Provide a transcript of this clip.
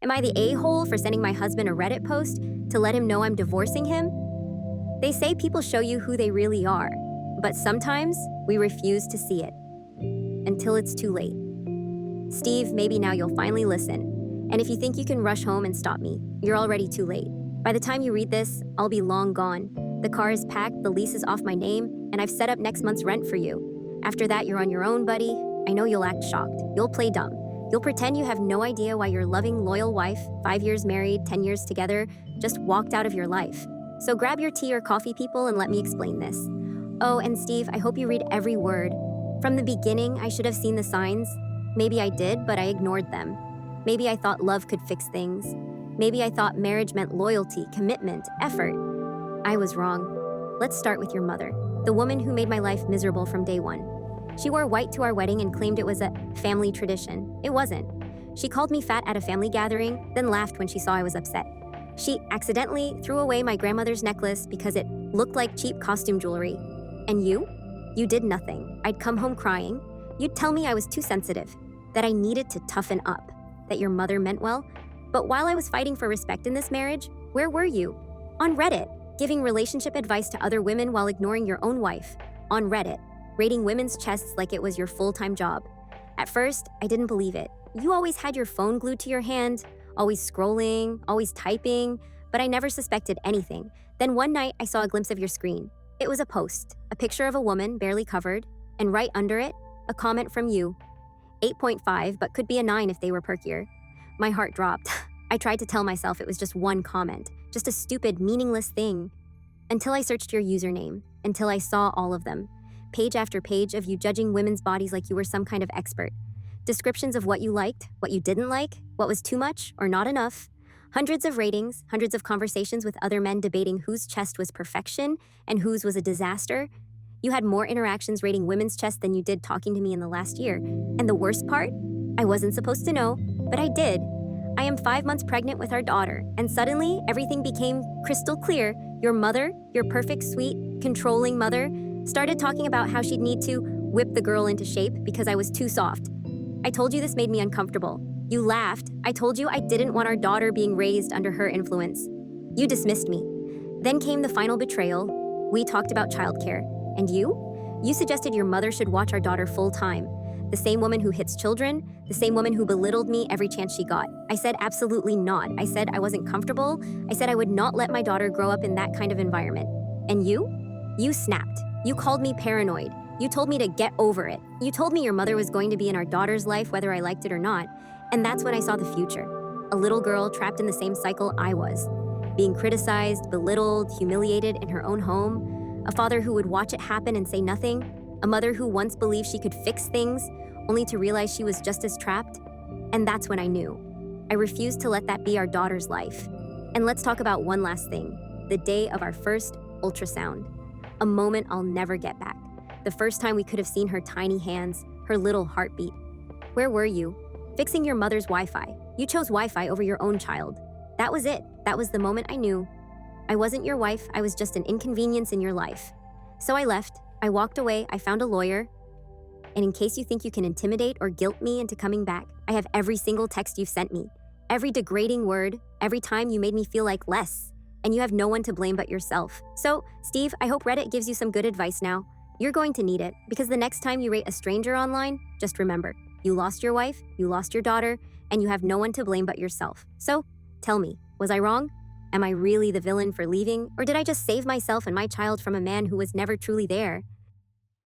Am I the a-hole for sending my husband a Reddit post to let him know I'm divorcing him? They say people show you who they really are, but sometimes we refuse to see it until it's too late. Steve, maybe now you'll finally listen. And if you think you can rush home and stop me, you're already too late. By the time you read this, I'll be long gone. The car is packed, the lease is off my name, and I've set up next month's rent for you. After that, you're on your own, buddy. I know you'll act shocked. You'll play dumb. You'll pretend you have no idea why your loving, loyal wife, 5 years married, 10 years together, just walked out of your life. So grab your tea or coffee, people, and let me explain this. Oh, and Steve, I hope you read every word. From the beginning, I should have seen the signs. Maybe I did, but I ignored them. Maybe I thought love could fix things. Maybe I thought marriage meant loyalty, commitment, effort. I was wrong. Let's start with your mother, the woman who made my life miserable from day one. She wore white to our wedding and claimed it was a family tradition. It wasn't. She called me fat at a family gathering, then laughed when she saw I was upset. She accidentally threw away my grandmother's necklace because it looked like cheap costume jewelry. And you? You did nothing. I'd come home crying. You'd tell me I was too sensitive, that I needed to toughen up, that your mother meant well. But while I was fighting for respect in this marriage, where were you? On Reddit, giving relationship advice to other women while ignoring your own wife. On Reddit, rating women's chests like it was your full-time job. At first, I didn't believe it. You always had your phone glued to your hand, always scrolling, always typing, but I never suspected anything. Then one night, I saw a glimpse of your screen. It was a post, a picture of a woman barely covered, and right under it, a comment from you. 8.5, but could be a 9 if they were perkier. My heart dropped. I tried to tell myself it was just one comment, just a stupid, meaningless thing. Until I searched your username, until I saw all of them. Page after page of you judging women's bodies like you were some kind of expert. Descriptions of what you liked, what you didn't like, what was too much or not enough. Hundreds of ratings, hundreds of conversations with other men debating whose chest was perfection and whose was a disaster. You had more interactions rating women's chests than you did talking to me in the last year. And the worst part? I wasn't supposed to know, but I did. I am 5 months pregnant with our daughter, and suddenly everything became crystal clear. Your mother, your perfect, sweet, controlling mother, started talking about how she'd need to whip the girl into shape because I was too soft. I told you this made me uncomfortable. You laughed. I told you I didn't want our daughter being raised under her influence. You dismissed me. Then came the final betrayal. We talked about childcare. And you? You suggested your mother should watch our daughter full-time. The same woman who hits children, the same woman who belittled me every chance she got. I said absolutely not. I said I wasn't comfortable. I said I would not let my daughter grow up in that kind of environment. And you? You snapped. You called me paranoid. You told me to get over it. You told me your mother was going to be in our daughter's life whether I liked it or not. And that's when I saw the future. A little girl trapped in the same cycle I was. Being criticized, belittled, humiliated in her own home. A father who would watch it happen and say nothing. A mother who once believed she could fix things, only to realize she was just as trapped. And that's when I knew. I refused to let that be our daughter's life. And let's talk about one last thing. The day of our first ultrasound. A moment I'll never get back. The first time we could have seen her tiny hands, her little heartbeat. Where were you? Fixing your mother's Wi-Fi. You chose Wi-Fi over your own child. That was it. That was the moment I knew. I wasn't your wife, I was just an inconvenience in your life. So I left, I walked away, I found a lawyer. And in case you think you can intimidate or guilt me into coming back, I have every single text you've sent me. Every degrading word, every time you made me feel like less. And you have no one to blame but yourself. So, Steve, I hope Reddit gives you some good advice now. You're going to need it, because the next time you rate a stranger online, just remember, you lost your wife, you lost your daughter, and you have no one to blame but yourself. So, tell me, was I wrong? Am I really the villain for leaving, or did I just save myself and my child from a man who was never truly there?